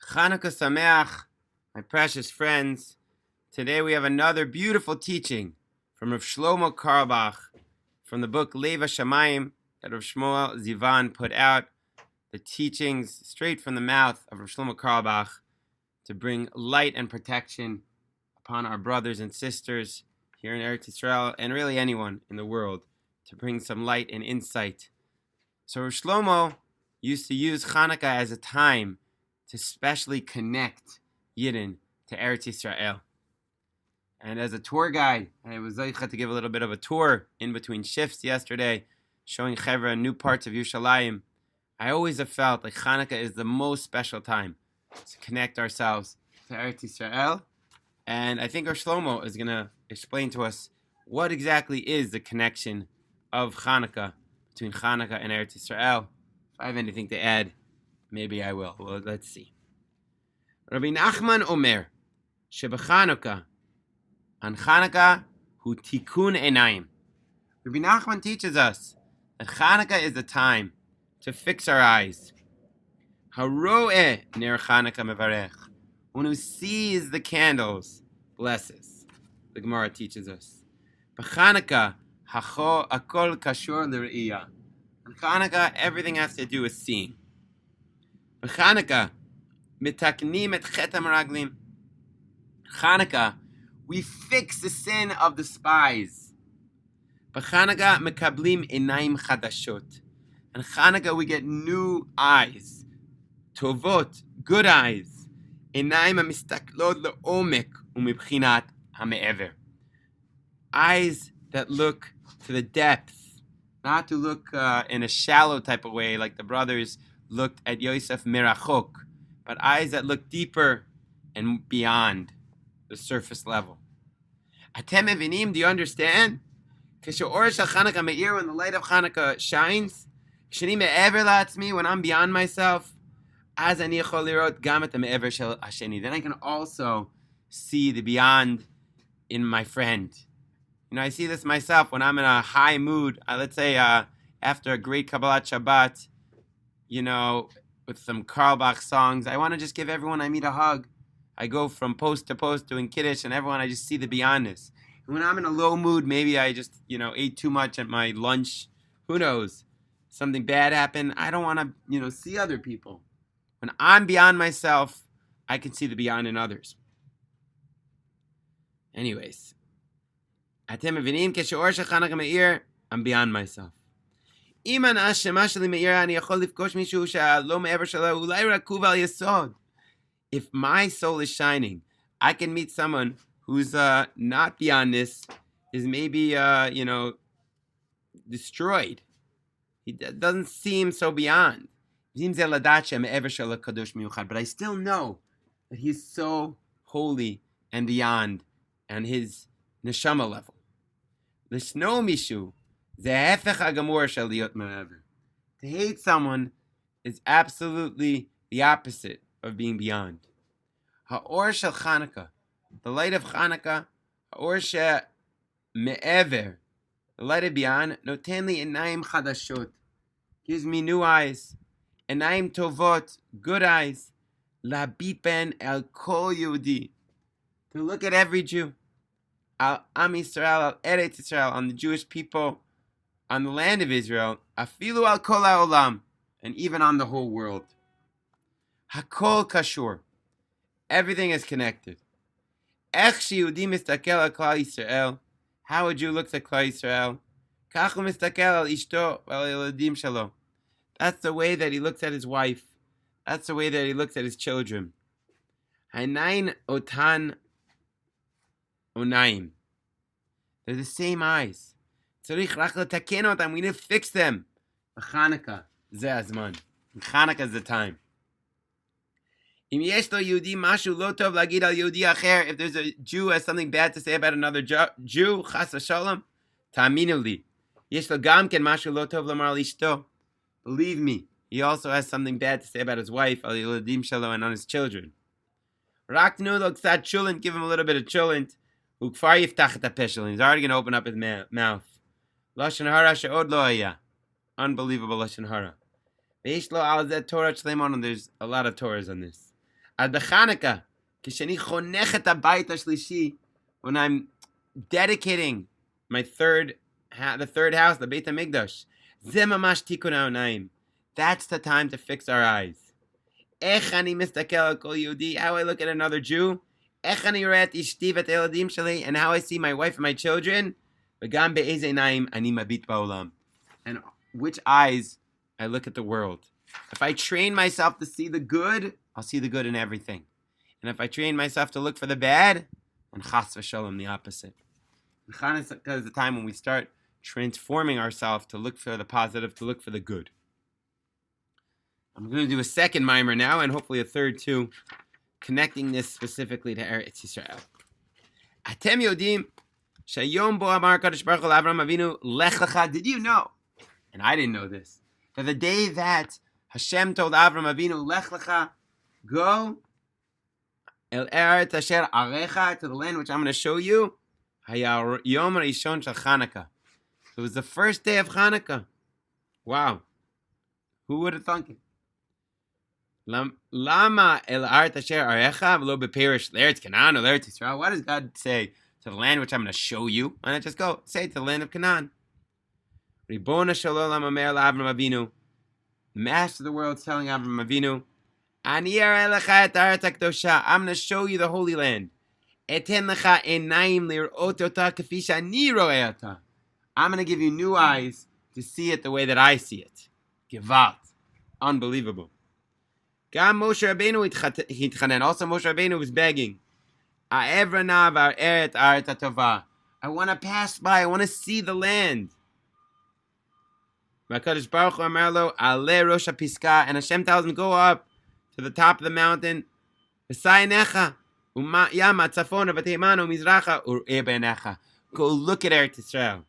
Chanukah Sameach, my precious friends. Today we have another beautiful teaching from Rav Shlomo Carlebach from the book Leva Shamayim that Rav Shmuel Zivan put out. The teachings straight from the mouth of Rav Shlomo Carlebach to bring light and protection upon our brothers and sisters here in Erez Yisrael and really anyone in the world, to bring some light and insight. So Rav Shlomo used to use Chanukah as a time to specially connect Yidden to Erez Yisrael. And as a tour guide, I was zeicha to give a little bit of a tour in between shifts yesterday, showing Chevra new parts of Yerushalayim. I always have felt like Chanukah is the most special time to connect ourselves to Erez Yisrael. And I think Rav Shlomo is going to explain to us what exactly is the connection of Chanukah, between Chanukah and Erez Yisrael. If I have anything to add, maybe I will. Well, let's see. Rabbi Nachman Omer, Shebechanukah, on Chanukah, hu tikun einayim. Rabbi Nachman teaches us that Chanukah is the time to fix our eyes. Haroeh ner Chanukah mevarech. One who sees the candles blesses. The Gemara teaches us. B'Chanukah, akol kashur l're'iyah. On Chanukah, everything has to do with seeing. B'Chanukah, mitaknim et chetam raglim. Chanukah, we fix the sin of the spies. B'Chanukah, mekablim einayim chadashot. And Chanukah, we get new eyes. Tovot, good eyes. Einayim hamistaklot le'omek umibchinat hame'ever. Eyes that look to the depth, not to look in a shallow type of way like the brothers looked at Yosef Mirachok, but eyes that look deeper and beyond the surface level. Atem evinim, do you understand? When the light of Chanukah shines, when I'm beyond myself, then I can also see the beyond in my friend. You know, I see this myself when I'm in a high mood. Let's say after a great Kabbalat Shabbat, you know, with some Carlebach songs, I want to just give everyone I meet a hug. I go from post to post doing Kiddush, and everyone, I just see the beyondness. And when I'm in a low mood, maybe I just, ate too much at my lunch. Who knows? Something bad happened. I don't want to, see other people. When I'm beyond myself, I can see the beyond in others. Anyways, I'm beyond myself. If my soul is shining, I can meet someone who's not beyond this, is maybe, destroyed. He doesn't seem so beyond. But I still know that he's so holy and beyond and his neshama level. To hate someone is absolutely the opposite of being beyond. Ha'or shel Chanukah, the light of Chanukah, ha'or she me'ever, the light of beyond, noten li einayim chadashot, gives me new eyes. Einayim tovot, good eyes. Labit ben el kol Yehudi, to look at every Jew. Al Am Yisrael, al Erez Yisrael, on the Jewish people, on the land of Israel. Afilu al kol ha'olam, and even on the whole world. Hakol kashur, everything is connected. Ech sheYehudi mistakel al Klal Yisrael, how a Jew looks at Klal Yisrael. Kach hu mistakel al ishto v'al yeladim shelo. That's the way that he looks at his wife. That's the way that he looks at his children. Hainayin otan onayim. They're the same eyes. Tzarich rach letaken otam. We need to fix them. Chanukah ze hazman. Chanukah is the time. Im yesh lo Yehudi mashu lo tov lagid al Yehudi acher. If there's a Jew who has something bad to say about another Jew, chas v'shalom, ta'aminu li. Yesh lo gam ken mashu lo tov lomar al ishto. Believe me, he also has something bad to say about his wife, al yeladim shelo, and on his children. Raknu lo ksat chulent, give him a little bit of chulent. Ukfar yiftach et hapeshel, and he's already going to open up his mouth. Lashon hara she'od lo haya. Unbelievable lashon hara. Veish lo al zeh Torah shleimon, and there's a lot of Torahs on this. Ad Chanukah, Kishani chonech et habayit hashlishi, when I'm dedicating my the third house, the Beit HaMikdash. Ze mamash tikun ha'onayim. That's the time to fix our eyes. Ech ani mistakel al kol Yehudi, how I look at another Jew. Ech ani roeh et ishti v'et eladim sheli, and how I see my wife and my children. V'gam be'ez einayim ani mabit ba'olam, and which eyes I look at the world. If I train myself to see the good, I'll see the good in everything. And if I train myself to look for the bad, and chas v'shalom, the opposite. And Chanukah is the time when we start transforming ourselves to look for the positive, to look for the good. I'm going to do a second mimer now, and hopefully a third too, connecting this specifically to Erez Yisrael. Atem yodim shayom bo amar Kadosh Baruch Hu Avram Avinu lech lecha. Did you know? And I didn't know this. That the day that Hashem told Avram Avinu lech lecha, go el eretz asher arecha, to the land which I'm going to show you, hayah yom rishon shel Chanukah. It was the first day of Chanukah. Wow. Who would have thunk it? Lama el art asher arecha v'lo beperish l'eretz Canaan or l'eretz Yisrael. Why does God say to the land which I'm going to show you? Why not just go say to the land of Canaan? Ribona shalom amer l'Avram Avinu. The Master of the world is telling Avram Avinu, Ani arei lecha et haaretz hakdosha. I'm going to show you the Holy Land. Eten lecha einayim lir'ot ota k'fi shani ro'eh ota. I'm going to give you new eyes to see it the way that I see it. Gevalt. Unbelievable. Gam Moshe Rabbeinu hitchanen. Also Moshe Rabbeinu was begging. Ha'evranav ha'eret haaretz hatova. I want to pass by. I want to see the land. HaKadosh Baruch Hu amar lo, ale rosh hapiska. And Hashem tells him, go up to the top of the mountain. V'sayinecha. Yama tzafona v'teimano mizracha ur'eh b'einecha. Go look at Erez Yisrael.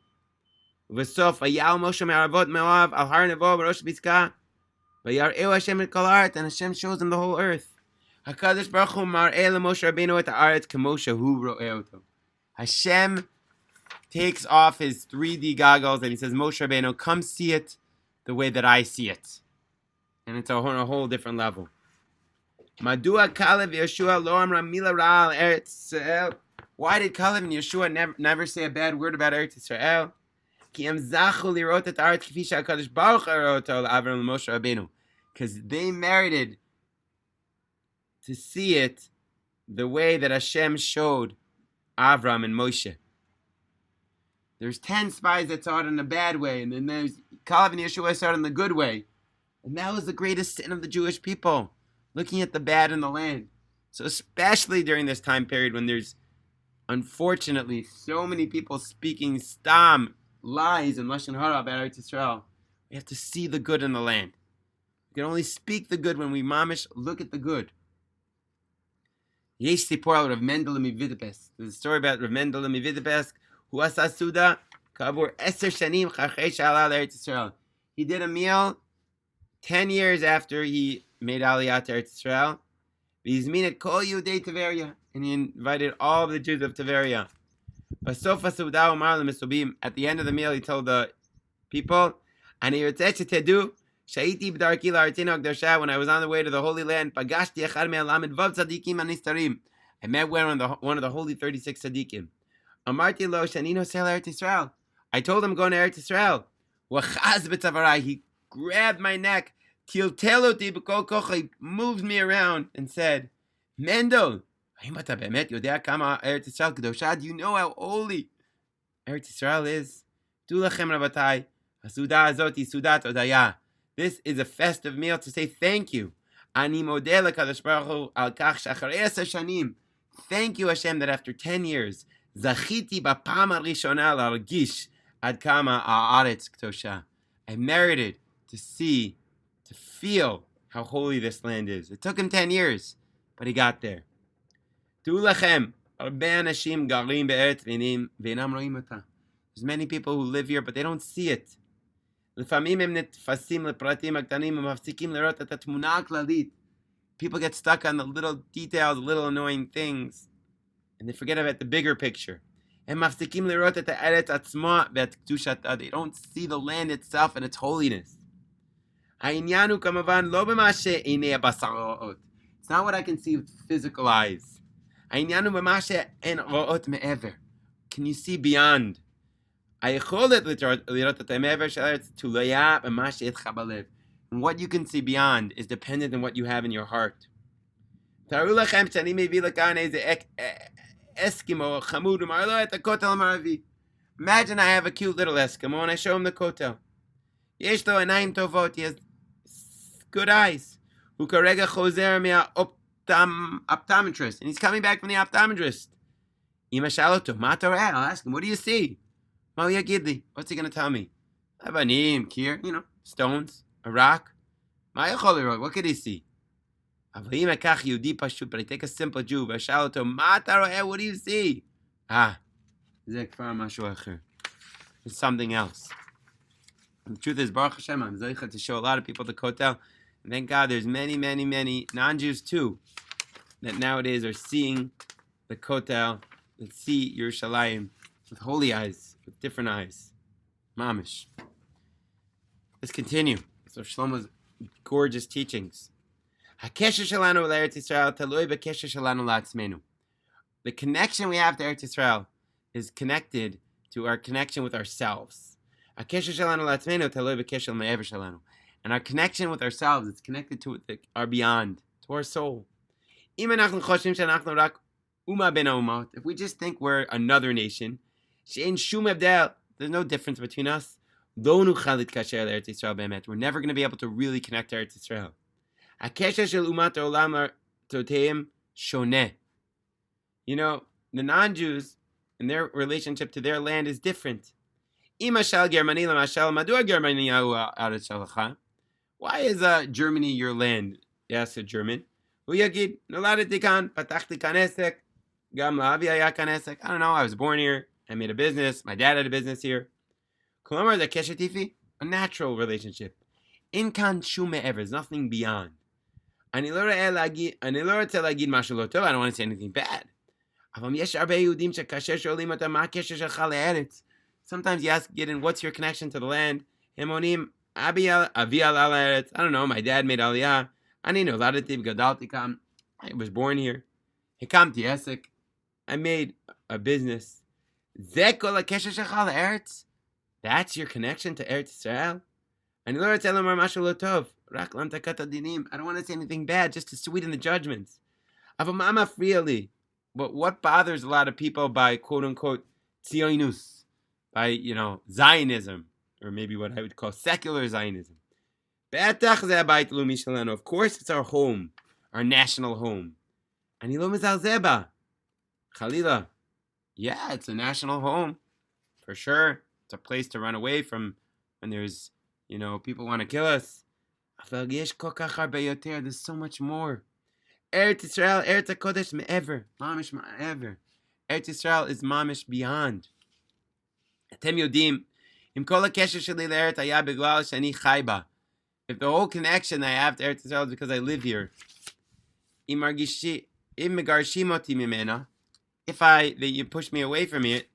V'sof hayal Moshe me'aravot Moav al har nevo b'rosh hapiska. V'yar'eu Hashem et kol haaretz. And Hashem shows him the whole earth. HaKadosh Baruch Hu mar'eh leMoshe Rabbeinu et haaretz k'Moshe hu ro'eh oto. Hashem takes off his 3D goggles and he says, Moshe Rabbeinu, come see it the way that I see it. And it's on a whole different level. Madua Kalev Yeshua lo amra mila ra al Eretz Yisrael. Why did Kalev and Yeshua never say a bad word about Eretz Yisrael? Ki em zachu lirot et haaretz k'fi she'HaKadosh Baruch Hu arei oto l'Avram Moshe Rabbeinu. Because they merited to see it the way that Hashem showed Avram and Moshe. There's 10 spies that saw it in a bad way, and then there's Kalev and Yeshua saw it in the good way. And that was the greatest sin of the Jewish people, looking at the bad in the land. So especially during this time period when there's, unfortunately, so many people speaking stam, lies, and lashon hara about Eretz Yisrael, we have to see the good in the land. We can only speak the good when we mamish look at the good. Yesh sipor al Rav Mendel Mividipes. There's a story about Rav Mendel Mividipes, who asa suda kavur 10 shanim chachei shalal Eretz Yisrael. He did a meal 10 years after he made Aliyah to Eretz Yisrael. V'izmin kol Yehudei Tiveria, and he invited all of the Jews of Tiveria. Basof hasuda umar lemisubim. At the end of the meal, he told the people, Ani yotzeh shetedu sha'iti b'darki la'artzinu hakdosha. When I was on the way to the Holy Land, pagashti echad me'alamed vav tzadikim anistarim. I met one of the holy 36 tzadikim. Amarti lo shani nosel Eretz Yisrael. I told him going to Eretz Yisrael. Wachaz b'tzavarai. He grabbed my neck. Tilteloti b'kol kocha. He moved me around and said, Mendel, do you know how holy Eretz Yisrael is? This is a festive meal to say thank you. Thank you, Hashem, that after 10 years, I merited to see, to feel how holy this land is. It took him 10 years, but he got there. There's many people who live here, but they don't see it. People get stuck on the little details, the little annoying things, and they forget about the bigger picture. They don't see the land itself and its holiness. It's not what I can see with physical eyes. Can you see beyond? And what you can see beyond is dependent on what you have in your heart. Imagine I have a cute little Eskimo and I show him the kotel. He has good eyes. Optometrist, and he's coming back from the optometrist. I'll ask him, what do you see? What's he going to tell me? Stones, a rock. What could he see? But I take a simple Jew. What do you see? It's something else. And the truth is, Baruch Hashem, I'm zeicha to show a lot of people the kotel. And thank God there's many, many, many non-Jews too that nowadays are seeing the kotel, that see Yerushalayim with holy eyes, with different eyes. Mamish. Let's continue. So Shlomo's gorgeous teachings. The connection we have to Eretz Yisrael is connected to our connection with ourselves. And our connection with ourselves is connected to our beyond, to our soul. If we just think we're another nation, there's no difference between us. We're never going to be able to really connect to Eretz Yisrael. The non-Jews and their relationship to their land is different. Why is Germany your land? Yes, a German. I don't know, I was born here. I made a business. My dad had a business here. A natural relationship. There's nothing beyond. I don't want to say anything bad. Sometimes you ask Gideon, what's your connection to the land? I don't know, my dad made Aliyah. I was born here. I made a business. That's your connection to Eretz Yisrael? I don't want to say anything bad, just to sweeten the judgments. But what bothers a lot of people by quote-unquote Zionus, by, Zionism, or maybe what I would call secular Zionism. Of course it's our home, our national home. Khalila. Yeah, it's a national home, for sure. It's a place to run away from when there's, people want to kill us. There's so much more. Eretz Yisrael, Eretz HaKodesh me'ever. Mamish me'ever. Eretz Yisrael is mamish beyond. Atem yodim, im kol hakesher sheli le'eretz haya beglal shani chai ba. If the whole connection I have to Eretz Yisrael is because I live here, im megarshim oti mimena, that you push me away from it,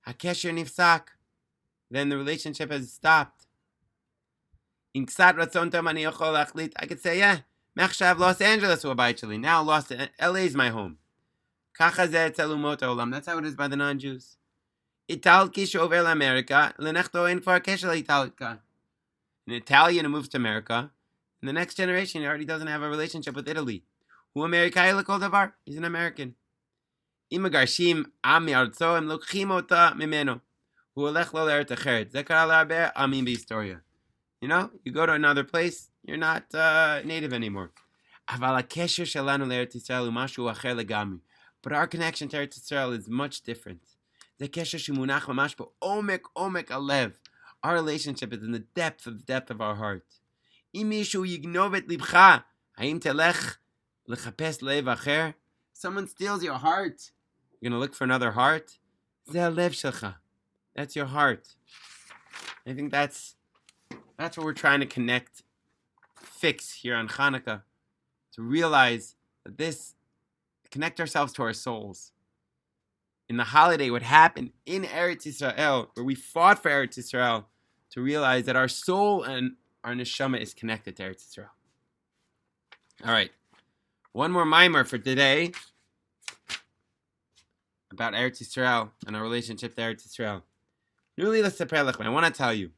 hakesher nifsak, then the relationship has stopped. In ksat ratzon tov ani yochol achlit, I could say, yeah, mechshav Los Angeles hu habayit sheli. Now LA is my home. Kacha zeh etzel umot haolam. That's how it is by the non-Jews. Italki shover l'America, lenechto ein kvar kesher l'Italka. An Italian who moves to America, in the next generation he already doesn't have a relationship with Italy. Hu Amerikai l'kol davar. He's an American. Im megarshim am mi'artzo, im lokchim ota mimeno. Hu olech lo l'eretz acheret. Ze kara l'harbe amim b'historia. You go to another place, you're not native anymore. But our connection to Eretz Yisrael is much different. Our relationship is in the depth of our heart. Someone steals your heart, you're going to look for another heart? That's your heart. I think that's what we're trying to fix here on Chanuka, to realize that connect ourselves to our souls. In the holiday, what happened in Eretz Yisrael, where we fought for Eretz Yisrael, to realize that our soul and our neshama is connected to Eretz Yisrael. All right, One more mimer for today about Eretz Yisrael and our relationship to Eretz Yisrael. I want to tell you,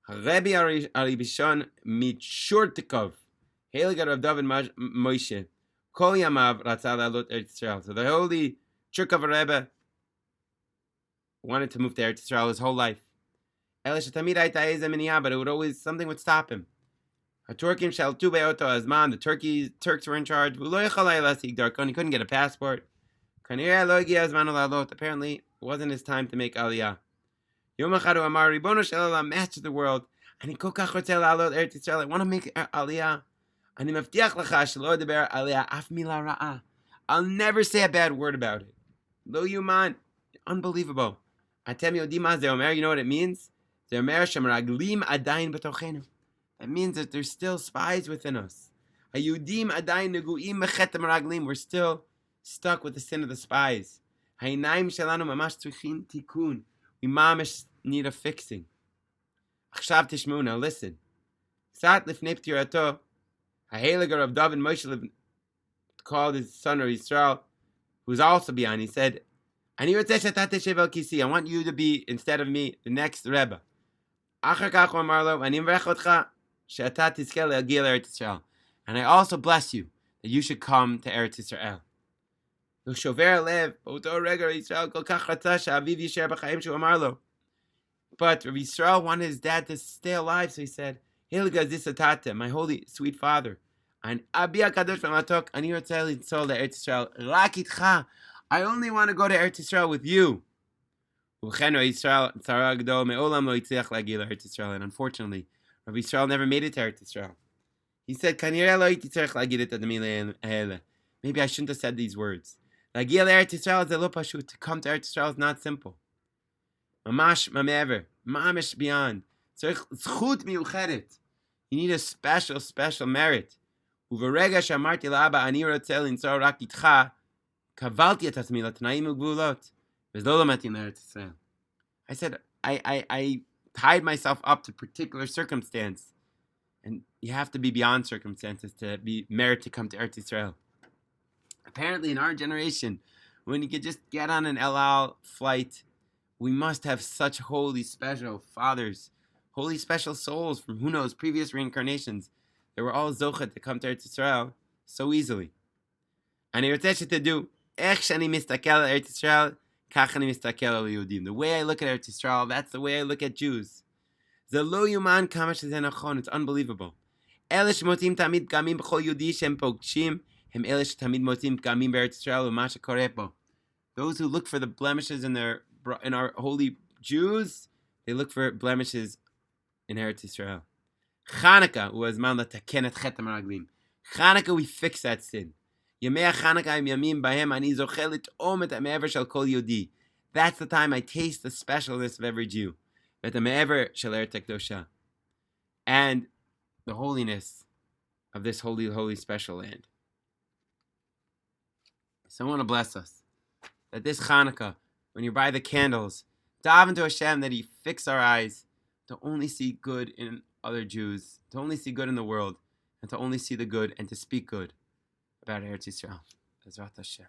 Rebbe Aribishon Mitshurtikov, Heiliger of David Moshe, Kol Yamav Ratzal Alot Eretz Yisrael. So the holy Churkov Rebbe wanted to move to Eretz Yisrael his whole life. But it would always, something would stop him. The Turks were in charge. He couldn't get a passport. Apparently, it wasn't his time to make Aliyah. Master of the world. I want to make Aliyah. I'll never say a bad word about it. Lo yuman. Unbelievable. You know what it means? That means that there's still spies within us. We're still stuck with the sin of the spies. We mamish need a fixing. Now listen. Heiliger of David Moshe called his son of Yisrael, who's also beyond. He said, I want you to be, instead of me, the next Rebbe. And I also bless you that you should come to Eretz Yisrael. But Rav Yisrael wanted his dad to stay alive, so he said, my holy, sweet father, and I only want to go to Eretz Yisrael with you. And unfortunately, Rav Yisrael never made it to Eretz Yisrael. He said, maybe I shouldn't have said these words. To come to Eretz Yisrael is not simple. Mamash beyond. You need a special merit. I said, I tied myself up to a particular circumstance. And you have to be beyond circumstances to be merit to come to Eretz Yisrael. Apparently in our generation, when you could just get on an El Al flight, we must have such holy, special fathers, holy, special souls from who knows, previous reincarnations. They were all zochet to come to Eretz Yisrael so easily. And I want to do, the way I look at Eretz Yisrael, that's the way I look at Jews. It's unbelievable. Those who look for the blemishes in our holy Jews, they look for blemishes in Eretz Yisrael. Chanukah was man lataken chetem raglim. Chanukah, we fix that sin. Yemei Chanukah yamim bahem ani zochel litom et ha'me'ever shel kol Yehudi. That's the time I taste the specialness of every Jew. Et ha'me'ever shel Eretz Kedosha. And the holiness of this holy, holy, special land. So I want to bless us that this Chanukah, when you buy the candles, daven to Hashem that He fix our eyes to only see good in other Jews, to only see good in the world, and to only see the good and to speak good about Eretz Yisrael. Bezrat Hashem.